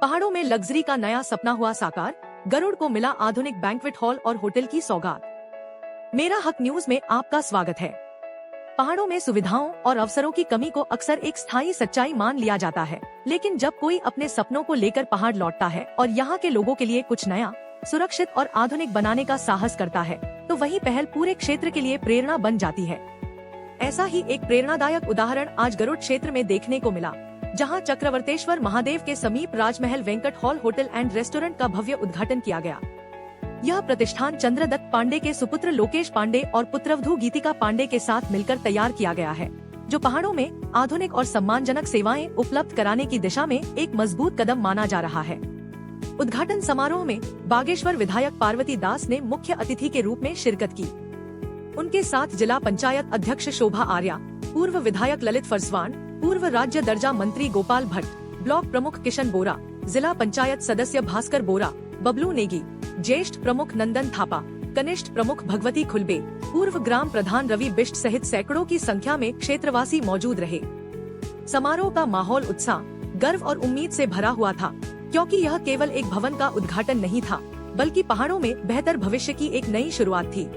पहाड़ों में लग्जरी का नया सपना हुआ साकार, गरुड़ को मिला आधुनिक बैंक्वेट हॉल और होटल की सौगात। मेरा हक न्यूज में आपका स्वागत है। पहाड़ों में सुविधाओं और अवसरों की कमी को अक्सर एक स्थायी सच्चाई मान लिया जाता है, लेकिन जब कोई अपने सपनों को लेकर पहाड़ लौटता है और यहाँ के लोगों के लिए कुछ नया, सुरक्षित और आधुनिक बनाने का साहस करता है, तो वही पहल पूरे क्षेत्र के लिए प्रेरणा बन जाती है। ऐसा ही एक प्रेरणादायक उदाहरण आज गरुड़ क्षेत्र में देखने को मिला, जहां चक्रवर्तेश्वर महादेव के समीप Rajmahal Venkat hall hotel and restaurant का भव्य उद्घाटन किया गया। यह प्रतिष्ठान चंद्रदत्त पांडे के सुपुत्र लोकेश पांडे और पुत्रवधू गीतिका पांडे के साथ मिलकर तैयार किया गया है, जो पहाड़ों में आधुनिक और सम्मानजनक सेवाएं उपलब्ध कराने की दिशा में एक मजबूत कदम माना जा रहा है। उद्घाटन समारोह में बागेश्वर विधायक पार्वती दास ने मुख्य अतिथि के रूप में शिरकत की। उनके साथ जिला पंचायत अध्यक्ष शोभा आर्या, पूर्व विधायक ललित फरसवान, पूर्व राज्य दर्जा मंत्री गोपाल भट्ट, ब्लॉक प्रमुख किशन बोरा, जिला पंचायत सदस्य भास्कर बोरा, बबलू नेगी, ज्येष्ठ प्रमुख नंदन थापा, कनिष्ठ प्रमुख भगवती खुलबे, पूर्व ग्राम प्रधान रवि बिष्ट सहित सैकड़ों की संख्या में क्षेत्रवासी मौजूद रहे। समारोह का माहौल उत्साह, गर्व और उम्मीद से भरा हुआ था, क्योंकि यह केवल एक भवन का उद्घाटन नहीं था, बल्कि पहाड़ों में बेहतर भविष्य की एक नई शुरुआत थी।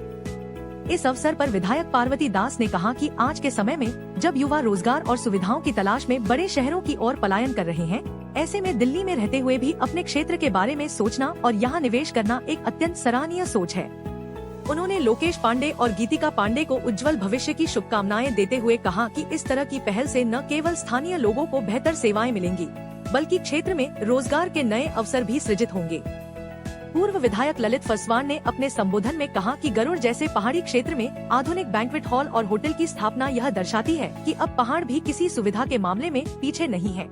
इस अवसर पर विधायक पार्वती दास ने कहा कि आज के समय में जब युवा रोजगार और सुविधाओं की तलाश में बड़े शहरों की ओर पलायन कर रहे हैं, ऐसे में दिल्ली में रहते हुए भी अपने क्षेत्र के बारे में सोचना और यहाँ निवेश करना एक अत्यंत सराहनीय सोच है। उन्होंने लोकेश पांडे और गीतिका पांडे को उज्जवल भविष्य की शुभकामनाएं देते हुए कहा कि इस तरह की पहल से न केवल स्थानीय लोगों को बेहतर सेवाएं मिलेंगी, बल्कि क्षेत्र में रोजगार के नए अवसर भी सृजित होंगे। पूर्व विधायक ललित फरसवान ने अपने संबोधन में कहा कि गरुड़ जैसे पहाड़ी क्षेत्र में आधुनिक बैंक्वेट हॉल और होटल की स्थापना यह दर्शाती है कि अब पहाड़ भी किसी सुविधा के मामले में पीछे नहीं है।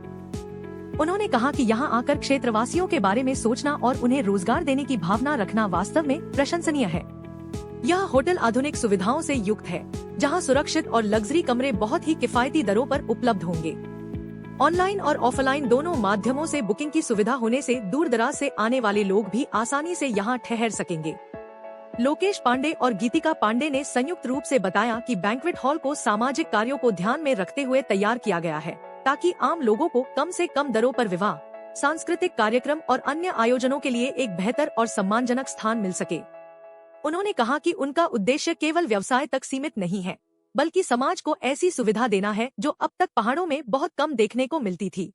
उन्होंने कहा कि यहाँ आकर क्षेत्रवासियों के बारे में सोचना और उन्हें रोजगार देने की भावना रखना वास्तव में प्रशंसनीय है। यह होटल आधुनिक सुविधाओं से युक्त है, जहाँ सुरक्षित और लग्जरी कमरे बहुत ही किफायती दरों पर उपलब्ध होंगे। ऑनलाइन और ऑफलाइन दोनों माध्यमों से बुकिंग की सुविधा होने से दूर दराज से आने वाले लोग भी आसानी से यहाँ ठहर सकेंगे। लोकेश पांडे और गीतिका पांडे ने संयुक्त रूप से बताया कि बैंक्वेट हॉल को सामाजिक कार्यों को ध्यान में रखते हुए तैयार किया गया है, ताकि आम लोगों को कम से कम दरों पर विवाह, सांस्कृतिक कार्यक्रम और अन्य आयोजनों के लिए एक बेहतर और सम्मानजनक स्थान मिल सके। उन्होंने कहा कि उनका उद्देश्य केवल व्यवसाय तक सीमित नहीं है, बल्कि समाज को ऐसी सुविधा देना है जो अब तक पहाड़ों में बहुत कम देखने को मिलती थी।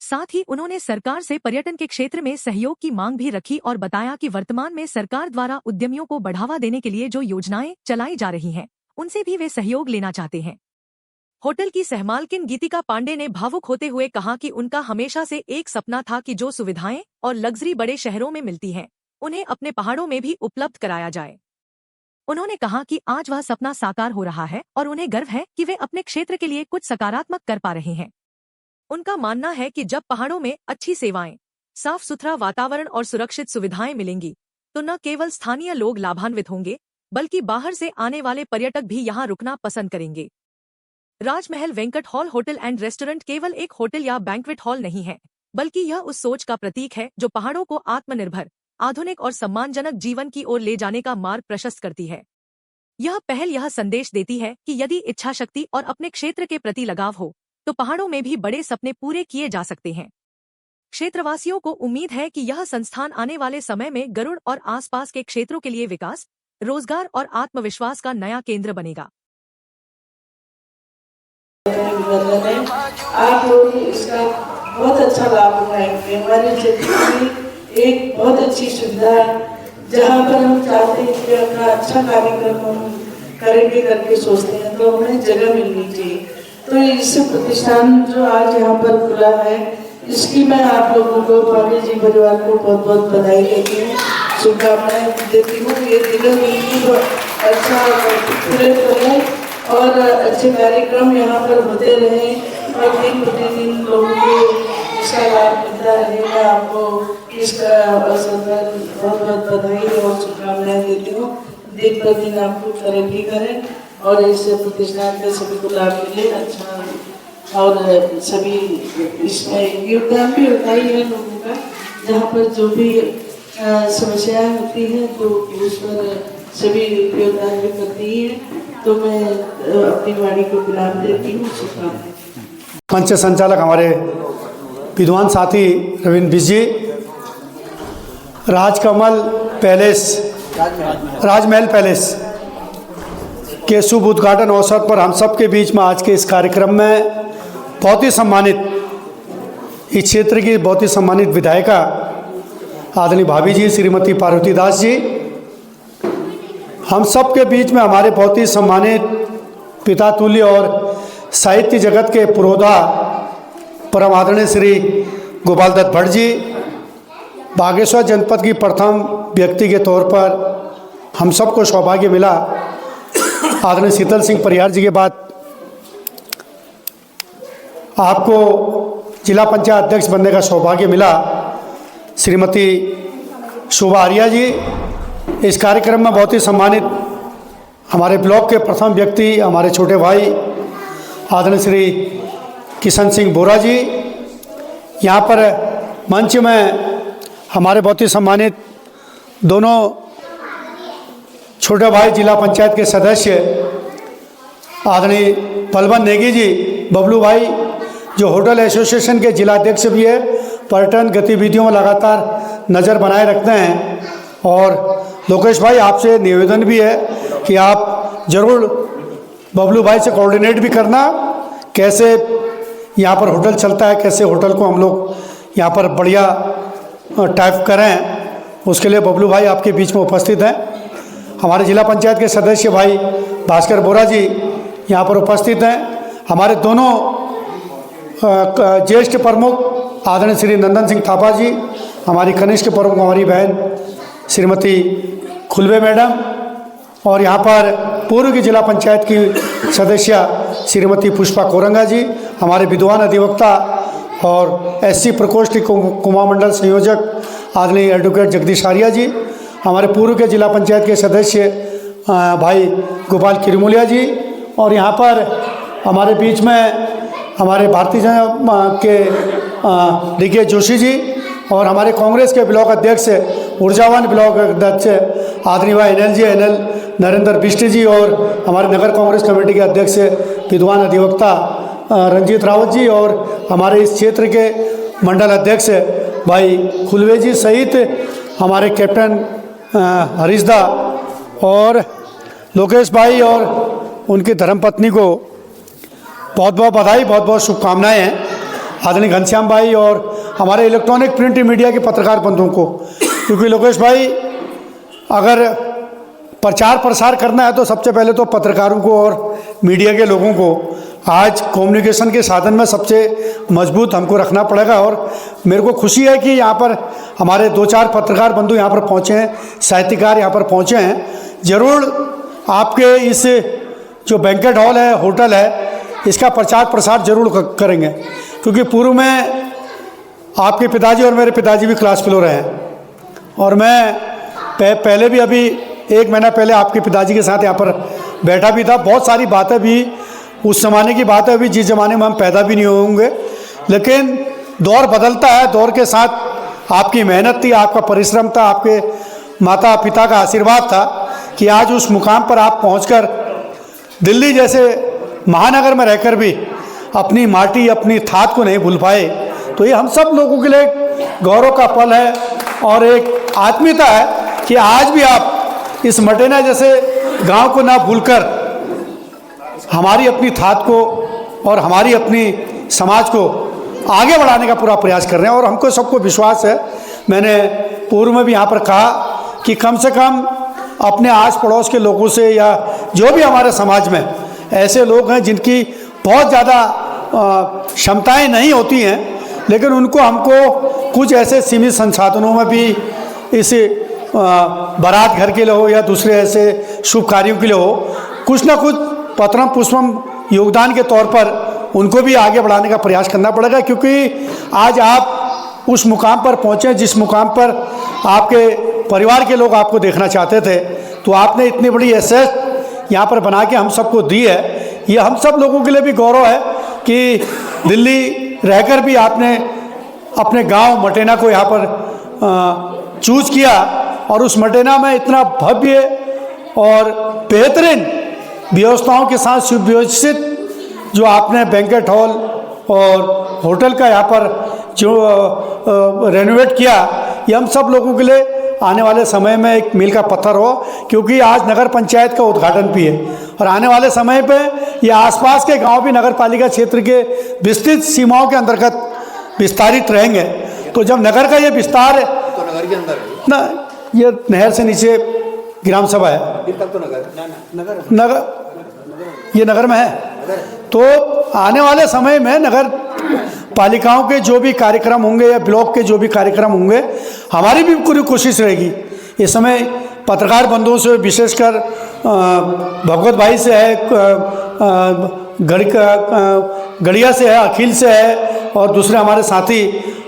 साथ ही उन्होंने सरकार से पर्यटन के क्षेत्र में सहयोग की मांग भी रखी और बताया कि वर्तमान में सरकार द्वारा उद्यमियों को बढ़ावा देने के लिए जो योजनाएं चलाई जा रही हैं, उनसे भी वे सहयोग लेना चाहते हैं। होटल की सहमालकिन गीतिका पांडे ने भावुक होते हुए कहा कि उनका हमेशा से एक सपना था कि जो सुविधाएं और लग्जरी बड़े शहरों में मिलती हैं, उन्हें अपने पहाड़ों में भी उपलब्ध कराया जाए। उन्होंने कहा कि आज वह सपना साकार हो रहा है और उन्हें गर्व है कि वे अपने क्षेत्र के लिए कुछ सकारात्मक कर पा रहे हैं। उनका मानना है कि जब पहाड़ों में अच्छी सेवाएं, साफ सुथरा वातावरण और सुरक्षित सुविधाएं मिलेंगी, तो न केवल स्थानीय लोग लाभान्वित होंगे, बल्कि बाहर से आने वाले पर्यटक भी यहाँ रुकना पसंद करेंगे। Rajmahal Venkat hall hotel and restaurant केवल एक होटल या बैंक्वेट हॉल नहीं है, बल्कि यह उस सोच का प्रतीक है जो पहाड़ों को आत्मनिर्भर, आधुनिक और सम्मानजनक जीवन की ओर ले जाने का मार्ग प्रशस्त करती है। यह पहल यह संदेश देती है कि यदि इच्छा शक्ति और अपने क्षेत्र के प्रति लगाव हो, तो पहाड़ों में भी बड़े सपने पूरे किए जा सकते हैं। क्षेत्रवासियों को उम्मीद है कि यह संस्थान आने वाले समय में गरुड़ और आसपास के क्षेत्रों के लिए विकास, रोजगार और आत्मविश्वास का नया केंद्र बनेगा। आप लोग इसका बहुत अच्छा लाभ उठाएंगे। हमारे क्षेत्र में एक बहुत अच्छी सुविधा है, जहाँ पर हम चाहते हैं कि अपना अच्छा कार्यक्रम हम करेंगे करके सोचते हैं, तो हमें जगह मिलनी चाहिए। तो इस प्रतिष्ठान जो आज यहाँ पर खुला है, इसकी मैं आप लोगों को, पांडे जी परिवार को बहुत बहुत बधाई देती हूँ, शुभकामनाएं देती हूँ। ये दिनों बिल्कुल अच्छा खुले रहे और अच्छे कार्यक्रम यहाँ पर होते रहे और दिन प्रतिदिन लोगों को इसका लाभ मिलता रहेगा। आपको इसका अवसर पर बहुत बहुत बधाई और शुभकामनाएं देती हूँ। दिन प्रतिदिन आपको तरक्की करें और इस प्रतिष्ठान के सभी को लाभ मिले अच्छा, और सभी इसमें योगदान भी होता ही है लोगों का। जहाँ पर जो भी समस्याएं होती हैं तो उस पर सभी योगदान भी करती ही है। तो मैं अपनी वाणी को गुलाब देती हूँ। शुभकामनाएं। मंच संचालक हमारे विद्वान साथी रविंद्र बिज जी, राजकमल पैलेस, राजमहल पैलेस के शुभ उद्घाटन अवसर पर हम सब के बीच में आज के इस कार्यक्रम में बहुत ही सम्मानित, इस क्षेत्र की बहुत ही सम्मानित विधायिका आदरणीय भाभी जी श्रीमती पार्वती दास जी, हम सब के बीच में हमारे बहुत ही सम्मानित पिता तुल्य और साहित्य जगत के पुरोधा परम आदरणीय श्री गोपाल दत्त भट्ट जी, बागेश्वर जनपद की प्रथम व्यक्ति के तौर पर हम सबको सौभाग्य मिला आदरणीय शीतल सिंह परिहार जी के बाद आपको जिला पंचायत अध्यक्ष बनने का सौभाग्य मिला श्रीमती शोभा आर्या जी। इस कार्यक्रम में बहुत ही सम्मानित हमारे ब्लॉक के प्रथम व्यक्ति हमारे छोटे भाई आदरणीय श्री किशन सिंह बोरा जी, यहाँ पर मंच में हमारे बहुत ही सम्मानित दोनों छोटे भाई जिला पंचायत के सदस्य आदरणीय पलवन नेगी जी, बबलू भाई जो होटल एसोसिएशन के जिला अध्यक्ष भी है, पर्यटन गतिविधियों में लगातार नज़र बनाए रखते हैं, और लोकेश भाई आपसे निवेदन भी है कि आप ज़रूर बबलू भाई से कोऑर्डिनेट भी करना कैसे यहाँ पर होटल चलता है, कैसे होटल को हम लोग यहाँ पर बढ़िया टाइप करें, उसके लिए बबलू भाई आपके बीच में उपस्थित हैं। हमारे जिला पंचायत के सदस्य भाई भास्कर बोरा जी यहाँ पर उपस्थित हैं। हमारे दोनों ज्येष्ठ प्रमुख आदरणीय श्री नंदन सिंह थापा जी, हमारी कनिष्ठ प्रमुख हमारी बहन श्रीमती खुलवे मैडम, और यहाँ पर पूर्व की जिला पंचायत की सदस्य श्रीमती पुष्पा कोरंगा जी, हमारे विद्वान अधिवक्ता और एससी प्रकोष्ठ के कुमार मंडल संयोजक आदरणीय एडवोकेट जगदीश आर्या जी, हमारे पूर्व के जिला पंचायत के सदस्य भाई गोपाल किरमुलिया जी, और यहाँ पर हमारे बीच में हमारे भारतीय जनता के डी.के. जोशी जी, और हमारे कांग्रेस के ब्लॉक अध्यक्ष ऊर्जावान ब्लॉक अध्यक्ष आदरणीय भाई एनएल नरेंद्र बिष्ट जी, और हमारे नगर कांग्रेस कमेटी के अध्यक्ष विद्वान अधिवक्ता रंजीत रावत जी, और हमारे इस क्षेत्र के मंडल अध्यक्ष भाई खुलवे जी सहित हमारे कैप्टन हरीशदा और लोकेश भाई और उनकी धर्मपत्नी को बहुत बहुत बधाई, बहुत बहुत शुभकामनाएं हैं। आदरणीय घनश्याम भाई और हमारे इलेक्ट्रॉनिक प्रिंट मीडिया के पत्रकार बंधुओं को, क्योंकि लोकेश भाई अगर प्रचार प्रसार करना है तो सबसे पहले तो पत्रकारों को और मीडिया के लोगों को आज कम्युनिकेशन के साधन में सबसे मजबूत हमको रखना पड़ेगा। और मेरे को खुशी है कि यहाँ पर हमारे 2-4 पत्रकार बंधु यहाँ पर पहुँचे हैं, साहित्यकार यहाँ पर पहुँचे हैं। ज़रूर आपके इस जो बैंकेट हॉल है, होटल है, इसका प्रचार प्रसार जरूर करेंगे, क्योंकि पूर्व में आपके पिताजी और मेरे पिताजी भी क्लास फेलो रहे हैं, और मैं पहले भी अभी 1 महीना पहले आपके पिताजी के साथ यहाँ पर बैठा भी था। बहुत सारी बातें भी उस ज़माने की बातें अभी जिस ज़माने में हम पैदा भी नहीं होंगे, लेकिन दौर बदलता है, दौर के साथ आपकी मेहनत थी, आपका परिश्रम था, आपके माता पिता का आशीर्वाद था कि आज उस मुकाम पर आप पहुंचकर दिल्ली जैसे महानगर में रहकर भी अपनी माटी, अपनी थात को नहीं भूल पाए, तो ये हम सब लोगों के लिए गौरव का पल है और एक आत्मीयता है कि आज भी आप इस मटेना जैसे गांव को ना भूलकर हमारी अपनी थात को और हमारी अपनी समाज को आगे बढ़ाने का पूरा प्रयास कर रहे हैं। और हमको सबको विश्वास है, मैंने पूर्व में भी यहाँ पर कहा कि कम से कम अपने आस पड़ोस के लोगों से या जो भी हमारे समाज में ऐसे लोग हैं जिनकी बहुत ज़्यादा क्षमताएं नहीं होती हैं, लेकिन उनको हमको कुछ ऐसे सीमित संसाधनों में भी इस बारात घर के लिए हो या दूसरे ऐसे शुभ कार्यों के लिए हो, कुछ ना कुछ पत्रम पुष्पम योगदान के तौर पर उनको भी आगे बढ़ाने का प्रयास करना पड़ेगा। क्योंकि आज आप उस मुकाम पर पहुँचे जिस मुकाम पर आपके परिवार के लोग आपको देखना चाहते थे, तो आपने इतनी बड़ी एसेट यहाँ पर बना के हम सबको दी है। ये हम सब लोगों के लिए भी गौरव है कि दिल्ली रहकर भी आपने अपने गांव मटेना को यहाँ पर चूज किया, और उस मटेना में इतना भव्य और बेहतरीन व्यवस्थाओं के साथ सुव्यवस्थित जो आपने बैंकेट हॉल और होटल का यहाँ पर जो रेनोवेट किया, ये हम सब लोगों के लिए आने वाले समय में एक मील का पत्थर हो, क्योंकि आज नगर पंचायत का उद्घाटन भी है और आने वाले समय पे ये आसपास के गांव भी नगर पालिका क्षेत्र के विस्तृत सीमाओं के अंतर्गत विस्तारित रहेंगे। तो जब नगर का ये विस्तार तो नगर के अंदर है ना, ये नहर से नीचे ग्राम सभा है, फिर तक तो नगर ये नगर में है। तो आने वाले समय में नगर पालिकाओं के जो भी कार्यक्रम होंगे या ब्लॉक के जो भी कार्यक्रम होंगे, हमारी भी पूरी कोशिश रहेगी। इस समय पत्रकार बंधुओं से, विशेषकर भगवत भाई से है, गढ़िया से है, अखिल से है और दूसरे हमारे साथी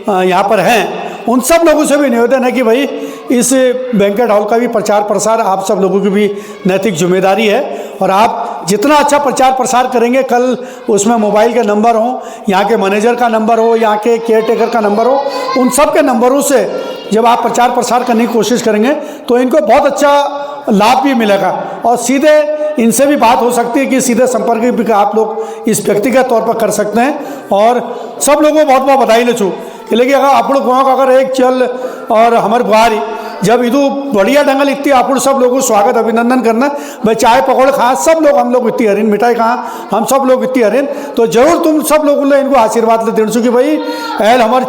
यहाँ पर हैं, उन सब लोगों से भी निवेदन है कि भाई इस बैंकेट हॉल का भी प्रचार प्रसार आप सब लोगों की भी नैतिक जिम्मेदारी है और आप जितना अच्छा प्रचार प्रसार करेंगे, कल उसमें मोबाइल के नंबर हो, यहाँ के मैनेजर का नंबर हो, यहाँ के केयर टेकर का नंबर हो, उन सब के नंबरों से जब आप प्रचार प्रसार करने की कोशिश करेंगे तो इनको बहुत अच्छा लाभ भी मिलेगा और सीधे इनसे भी बात हो सकती है कि सीधे संपर्क भी आप लोग इस व्यक्तिगत तौर पर कर सकते हैं। और सब लोगों को बहुत बहुत बधाई ले छू लेकिन अगर आप लोग गाँव का अगर एक चल और हमारे बुहारी जब इधू बढ़िया ढंगल इतनी आप सब लोगों को स्वागत अभिनंदन करना, भाई चाय पकौड़े खा सब लोग, हम लोग इतनी हरिन मिठाई खा हम सब लोग इतनी हरिन, तो जरूर तुम सब लोगों ने इनको आशीर्वाद ले देना छू कि भाई एल हमार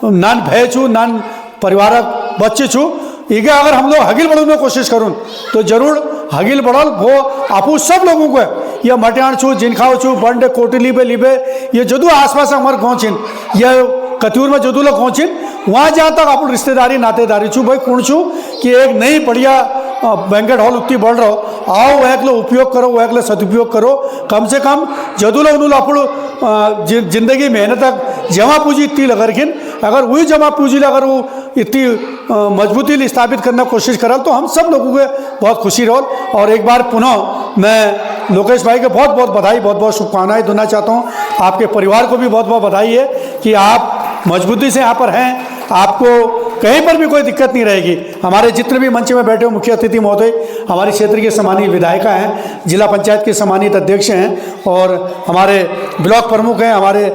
नान भय छू, नान परिवार बच्चे छू, इके अगर हम लोग हगिल बढ़ने में कोशिश करूँ तो जरूर हगिल बढ़ल वो आपू सब लोगों को ये मटियाण छू, जिनखाओ छू, बंडे कोटली पे लिबे, ये जदू आसपास हमारे गाँव छिन, ये कतूर में जदू लोग पहुँचिन, वहाँ जहाँ तक आप रिश्तेदारी नातेदारी छू भाई कौन छू कि एक नई बढ़िया बैंकेट हॉल उतनी बढ़ रहा हो, आओ वह के उपयोग करो, वह के सदुपयोग करो, कम से कम जदूला उन्होंने आप जिंदगी मेहनत तक जमा पूंजी इतनी लगा रखिन, अगर वही जमा पूंजी अगर वो इतनी मजबूती स्थापित करने की कोशिश करल तो हम सब लोगों के बहुत खुशी रहो। और एक बार पुनः मैं लोकेश भाई के बहुत बहुत बधाई, बहुत बहुत शुभकामनाएं देना चाहता हूँ, आपके परिवार को भी बहुत बहुत बधाई है कि आप मजबूती से यहाँ पर हैं, आपको कहीं पर भी कोई दिक्कत नहीं रहेगी। हमारे जितने भी मंच में बैठे हो मुख्य अतिथि महोदय हमारे क्षेत्र के सम्मानित विधायिका हैं, जिला पंचायत के सम्मानित अध्यक्ष हैं और हमारे ब्लॉक प्रमुख हैं, हमारे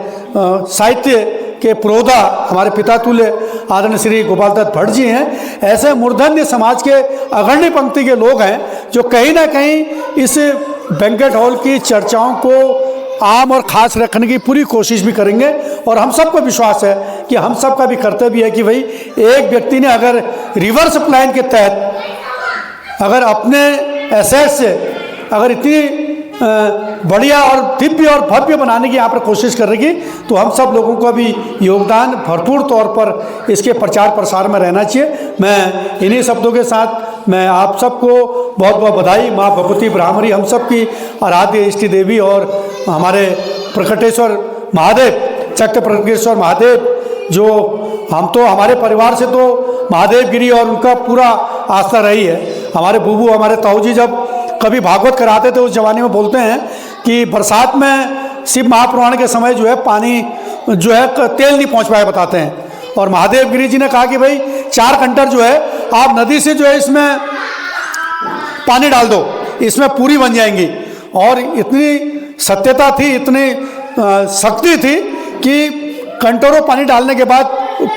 साहित्य के पुरोधा हमारे पिता तुल्य आदरणीय श्री गोपाल दत्त भट्ट जी हैं, ऐसे मूर्धन्य समाज के अग्रणी पंक्ति के लोग हैं जो कहीं ना कहीं इस बैंकेट हॉल की चर्चाओं को आम और खास रखने की पूरी कोशिश भी करेंगे। और हम सबको विश्वास है कि हम सबका भी कर्तव्य है कि भाई एक व्यक्ति ने अगर रिवर्स प्लान के तहत अगर अपने एसेट से अगर इतनी बढ़िया और दिव्य और भव्य बनाने की यहाँ पर कोशिश करेगी तो हम सब लोगों को भी योगदान भरपूर तौर पर इसके प्रचार प्रसार में रहना चाहिए। मैं इन्हीं शब्दों के साथ मैं आप सबको बहुत बहुत बधाई, माँ भगवती ब्राह्मणी हम सब की आराध्य इष्ट देवी और हमारे प्रकटेश्वर महादेव, चक्र प्रकटेश्वर महादेव, जो हम तो हमारे परिवार से तो महादेव गिरी और उनका पूरा आस्था रही है। हमारे बूबू हमारे ताऊ जी जब कभी भागवत कराते थे उस जमाने में बोलते हैं कि बरसात में शिव महापुराण के समय जो है पानी जो है तेल नहीं पहुंच पाए बताते हैं, और महादेव गिरी जी ने कहा कि भाई 4 कंटर जो है आप नदी से जो है इसमें पानी डाल दो, इसमें पूरी बन जाएंगी। और इतनी सत्यता थी, इतनी शक्ति थी कि कंटरों पानी डालने के बाद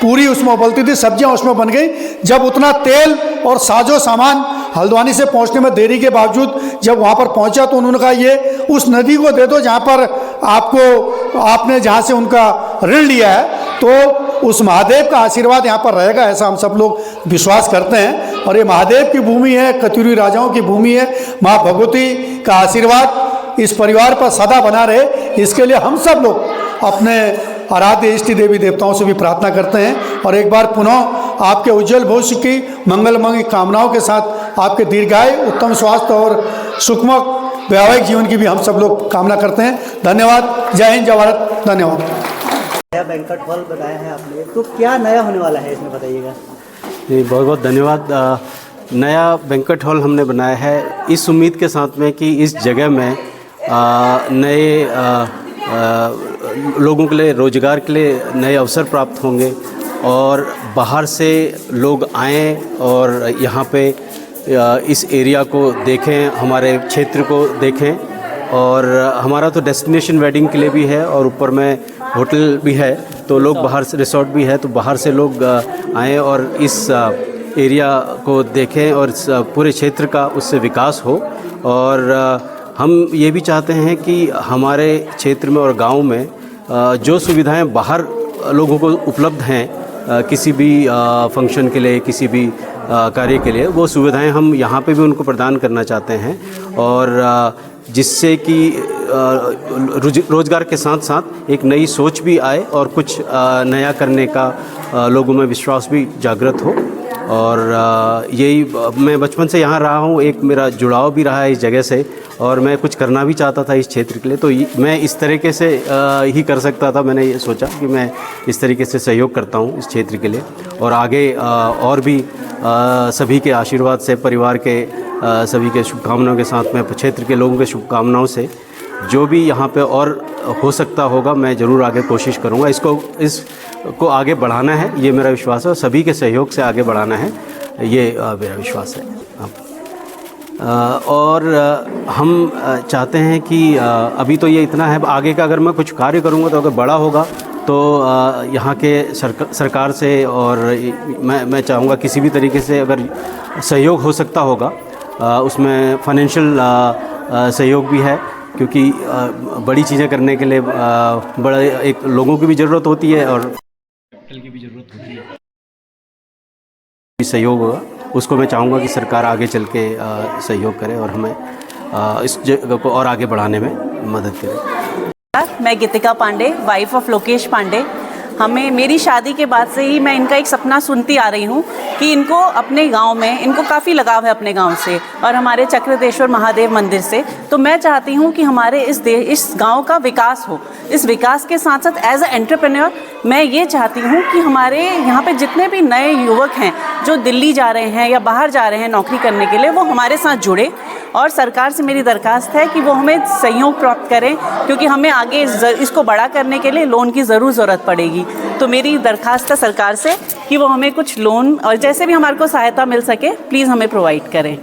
पूरी उसमें उबलती थी, सब्जियां उसमें बन गई। जब उतना तेल और साजो सामान हल्द्वानी से पहुंचने में देरी के बावजूद जब वहां पर पहुंचा तो उन्होंने कहा ये उस नदी को दे दो जहां पर आपने जहां से उनका ऋण लिया है, तो उस महादेव का आशीर्वाद यहाँ पर रहेगा, ऐसा हम सब लोग विश्वास करते हैं। और ये महादेव की भूमि है, कतूरी राजाओं की भूमि है, माँ भगवती का आशीर्वाद इस परिवार पर सदा बना रहे, इसके लिए हम सब लोग अपने आराध्य इष्ट देवी देवताओं से भी प्रार्थना करते हैं। और एक बार पुनः आपके उज्जवल भविष्य की मंगलमय कामनाओं के साथ आपके दीर्घायु, उत्तम स्वास्थ्य और सुखमय वैवाहिक जीवन की भी हम सब लोग कामना करते हैं। धन्यवाद। जय हिंद, जय भारत। धन्यवाद। नया बैंक्वेट हॉल बनाया है आपने, तो क्या नया होने वाला है इसमें बताइएगा। जी बहुत बहुत धन्यवाद। नया बैंक्वेट हॉल हमने बनाया है इस उम्मीद के साथ में कि इस जगह में नए लोगों के लिए, रोज़गार के लिए नए अवसर प्राप्त होंगे और बाहर से लोग आएँ और यहाँ पे इस एरिया को देखें, हमारे क्षेत्र को देखें। और हमारा तो डेस्टिनेशन वेडिंग के लिए भी है और ऊपर में होटल भी है, तो लोग बाहर से, रिसोर्ट भी है तो बाहर से लोग आएँ और इस एरिया को देखें और इस पूरे क्षेत्र का उससे विकास हो। और हम ये भी चाहते हैं कि हमारे क्षेत्र में और गांव में जो सुविधाएं बाहर लोगों को उपलब्ध हैं किसी भी फंक्शन के लिए, किसी भी कार्य के लिए, वो सुविधाएं हम यहाँ पे भी उनको प्रदान करना चाहते हैं। और जिससे कि रोज़गार के साथ साथ एक नई सोच भी आए और कुछ नया करने का लोगों में विश्वास भी जागृत हो। और यही, मैं बचपन से यहाँ रहा हूँ, एक मेरा जुड़ाव भी रहा है इस जगह से और मैं कुछ करना भी चाहता था इस क्षेत्र के लिए, तो मैं इस तरीके से ही कर सकता था। मैंने ये सोचा कि मैं इस तरीके से सहयोग करता हूँ इस क्षेत्र के लिए और आगे और भी सभी के आशीर्वाद से, परिवार के सभी के शुभकामनाओं के साथ में, क्षेत्र के लोगों के शुभकामनाओं से जो भी यहाँ पे और हो सकता होगा मैं ज़रूर आगे कोशिश करूँगा। इसको आगे बढ़ाना है, ये मेरा विश्वास है और सभी के सहयोग से आगे बढ़ाना है, ये मेरा विश्वास है। और हम चाहते हैं कि अभी तो ये इतना है, आगे का अगर मैं कुछ कार्य करूँगा तो अगर बड़ा होगा तो यहाँ के सरकार से और मैं चाहूँगा किसी भी तरीके से अगर सहयोग हो सकता होगा, उसमें फाइनेंशियल सहयोग भी है, क्योंकि बड़ी चीज़ें करने के लिए बड़ा एक लोगों की भी ज़रूरत होती है और कैपिटल की भी ज़रूरत होती है। सहयोग होगा उसको मैं चाहूँगा कि सरकार आगे चल के सहयोग करे और हमें इस जगह को और आगे बढ़ाने में मदद करे। मैं गीतिका पांडे, वाइफ ऑफ लोकेश पांडे। मेरी शादी के बाद से ही मैं इनका एक सपना सुनती आ रही हूँ कि इनको अपने गांव में, इनको काफ़ी लगाव है अपने गांव से और हमारे चक्रदेश्वर महादेव मंदिर से। तो मैं चाहती हूँ कि हमारे इस गांव का विकास हो। इस विकास के साथ साथ एज अ एंटरप्रेन्योर मैं ये चाहती हूँ कि हमारे यहाँ पे जितने भी नए युवक हैं जो दिल्ली जा रहे हैं या बाहर जा रहे हैं नौकरी करने के लिए, वो हमारे साथ जुड़े। और सरकार से मेरी दरखास्त है कि वो हमें सहयोग प्राप्त करें, क्योंकि हमें आगे इसको बड़ा करने के लिए लोन की ज़रूरत पड़ेगी। तो मेरी दरखास्त है सरकार से कि वो हमें कुछ लोन और जैसे भी हमारे को सहायता मिल सके प्लीज़ हमें प्रोवाइड करें।